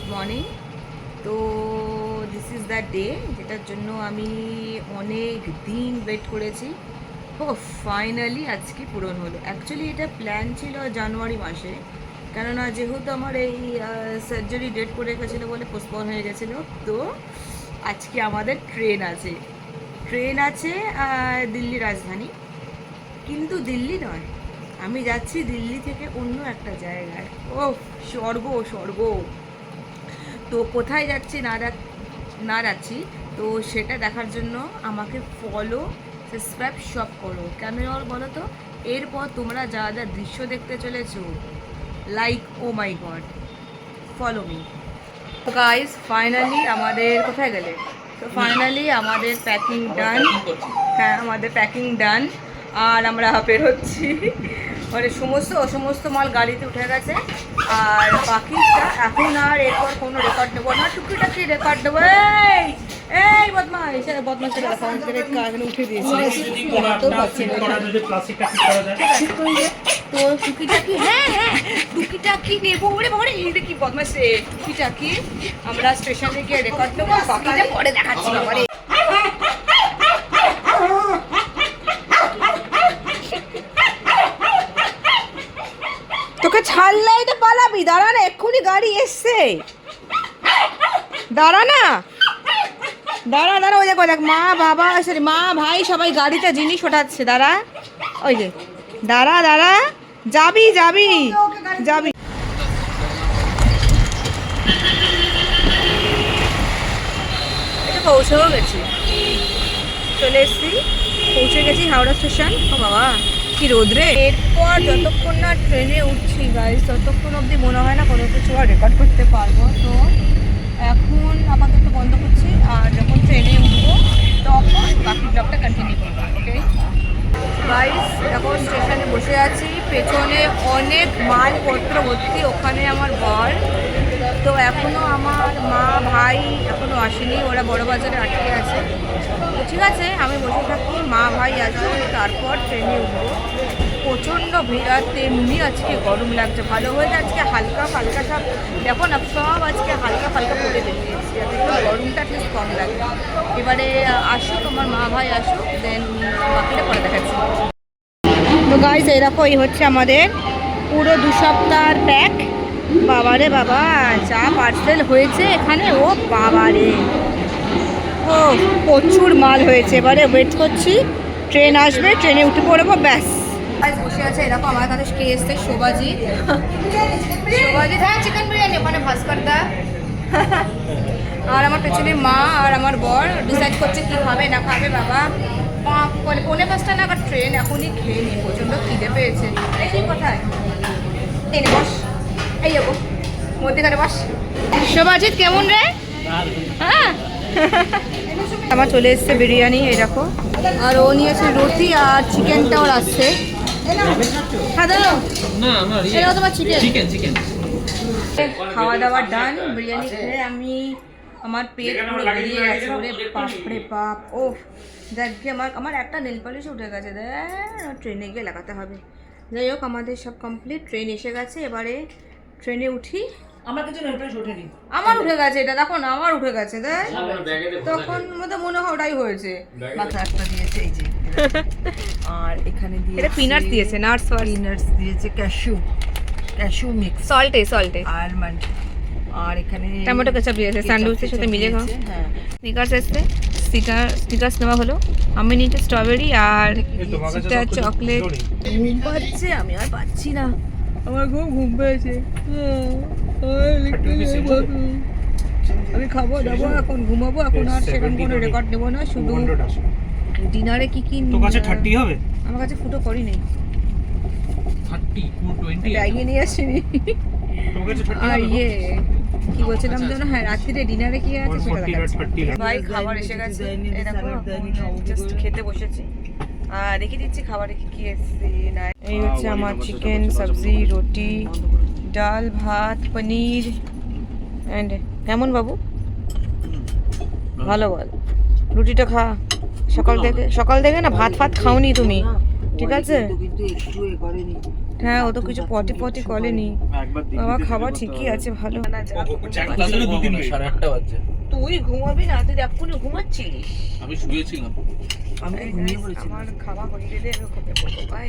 Good morning. তো this is the day যেটার জন্য আমি অনেক দিন ওয়েট করেছি। ও ফাইনালি আজকে পূরণ হলো। অ্যাকচুয়ালি এটা প্ল্যান ছিল জানুয়ারি মাসে, কেননা যেহেতু আমার এই সার্জারি ডেট করে গেছিলো বলে পোস্টপোন হয়ে গেছিলো। তো আজকে আমাদের ট্রেন আছে দিল্লি রাজধানী, কিন্তু দিল্লি নয়, আমি যাচ্ছি দিল্লি থেকে অন্য একটা জায়গায়। ও স্বর্গ। তো কোথায় যাচ্ছি না যাচ্ছি তো সেটা দেখার জন্য আমাকে ফলো সাবস্ক্রাইব সব করো। কেন বলো তো, এরপর তোমরা যা যা দৃশ্য দেখতে চলেছো, লাইক ও মাই গড, ফলো মি। তো গাইস ফাইনালি আমাদের কোথায় গেলে, তো ফাইনালি আমাদের প্যাকিং ডান। হ্যাঁ, আমাদের প্যাকিং ডান, আর আমরা বেরোচ্ছি। মানে সমস্ত মাল গাড়িতে উঠে গেছে, আর বাকিটা এখন আর এরপর কোনো রেকর্ড নেবো না, টুকিটাকি রেকর্ড দেবো। এই বদমাইশের এখানে উঠে দিয়েছি তো টুকিটাকি। হ্যাঁ টুকিটাকি নেবো। ওরে বাবা, এই দেখি বদমাইশ রে, টুকিটাকি আমরা স্টেশনে গিয়ে রেকর্ড নেবো, বাকিটা পরে দেখাচ্ছি। বাবারে তোকে ছাড়লেই তো পালাবি। দাঁড়া না, এক্ষুনি গাড়ি এসছে। দাঁড়া ওই দেখ মা বাবা, সরি মা ভাই সবাই গাড়িতে জিনিস ওঠাচ্ছে। দাঁড়া ওই যে, দাঁড়া যাবি এটা পৌঁছেও গেছি, পৌঁছে গেছি হাওড়া স্টেশন। ও বাবা কি রোদ্রে। এরপর যতক্ষণ না ট্রেনে উঠছি গাইস, ততক্ষণ অবধি মনে হয় না কোনো কিছু আর রেকর্ড করতে পারবো। তো এখন আপাতত বন্ধ করছি, আর যখন ট্রেনে উঠবো তখন বাকি ব্লগটা কন্টিনিউ করবো। ওকে গাইস, এখন স্টেশনে বসে আছি, পেছনে অনেক মালপত্র ভর্তি, ওখানে আমার বর। তো এখনও আমার মা ভাই এখনও আসেনি, ওরা বড় বাজারে আটকে আছে। তো ঠিক আছে, আমি বসে থাকি, মা ভাই আসবে, তারপর ট্রেনে উঠবো। প্রচণ্ড ভিড়, আর তেমনি আজকে গরম লাগছে। ভালো হয়েছে আজকে হালকা ফালকা সব, দেখো না সব আজকে হালকা ফালকা পরে বেরিয়েছি, যাতে গরমটা ঠিক কম লাগে। এবারে আসুক আমার মা ভাই আসুক, দেন বাকিটা পরে দেখাচ্ছি। তো গাইস এই হচ্ছে আমাদের পুরো 2 সপ্তাহের প্যাক। বাবারে বাবা, যা পার্সেল হয়েছে এখানে, ও বাবারে, ও প্রচুর মাল হয়েছে। এবারে ওয়েট করছি ট্রেন আসবে, ট্রেনে উঠে পড়বো, ব্যাস। বসে আছে এরকম আমার কাছে কে এসছে, শোভাজিৎ। হ্যাঁ, চিকেন বিরিয়ানি ওখানে ভাস্কর দা। আর আমার পেছনে মা আর আমার বর ডিসাইড করছে কি খাবে না খাবে। বাবা 4:45 নাগাদ ট্রেন, এখনই খেয়ে নিই, প্রচণ্ড খিদে পেয়েছে। এই কোথায় এনে বস, এই যাবো মধ্যেখানে বস। শোভাজিৎ কেমন রে? হ্যাঁ আমার চলে এসছে বিরিয়ানি, এই দেখো, আর ও নিয়েছে রুটি, আর চিকেনটা ওর আসছে। হ্যাঁ দাদা, এটা তোমার চিকেন। খাওয়া দাওয়া ডান। বিরিয়ানি খেয়ে আমার পেট পুরো বেরিয়ে গেছে। ওরে বাপরে বাপ, ও দেখ আমার একটা নেল পলিশ উঠে গেছে, দেখ ট্রেনে গিয়ে লাগাতে হবে। যাই হোক, আমাদের সব কমপ্লিট, ট্রেন এসে গেছে। এবারে ট্রেনে উঠি। আমার কিছু নেল পলিশ ওঠেনি, আমার উঠে গেছে। এটা দেখো না, আমার উঠে গেছে, দেখ তখন মনে হয় ওটাই হয়েছে। মাথা একটা দিয়েছে এই যে, আর এখানে দিয়ে এটা পিনাটস দিয়েছে, নাটস দিয়েছে, ক্যাশু মিক্স, সল্টে আলমন্ড, আর এখানে টমেটো কেচাপ দিয়েছে, স্যান্ডউইচের সাথে মিলে খাও। হ্যাঁ, স্নিকার্স এসছে, স্নিকার্স নেওয়া হলো। আমি নিতে স্ট্রবেরি, আর এটা চকলেট। ঘুম পাচ্ছে, আমি আর পাচ্ছি না, আমার ঘুম পেয়েছে। আমি খাবো দাবো, এখন ঘুমাবো। এখন আর সেরকম কোনো রেকর্ড নেবো না, শুধু ডিনারে কি তোর কাছে 30 হবে? আমার কাছে ফুটো করি নেই, 30 20 আইয়ে নিয়ে আসিনি। আর ইয়ে কি বলছিলাম যেন, হ্যাঁ রাত্রিরে ডিনারে কি আছে সেটা দেখাচ্ছি। ভাই খাবার এসে গেছে, এরকম জাস্ট খেতে বসেছি, আর রেখে দিচ্ছি খাবারে কি এসছে না। এই হচ্ছে আমার চিকেন, সবজি, রুটি, ডাল, ভাত, পনির। অ্যান্ড কেমন বাবু, ভালো বল, রুটিটা খা। সকাল থেকে না ভাত খাওনি তুমি, ঠিক আছে? হ্যাঁ ও তো কিছু পটি করেনি বাবা, খাবার ঠিকই আছে ভালো না। যা তুই ঘুমাবি না, তুই এক্ষুনি ঘুমাচ্ছিস। আমি শুয়েছিলাম। আমার খাওয়া হয়ে গেলে আমি ঘুমিয়ে পড়বো। বাই।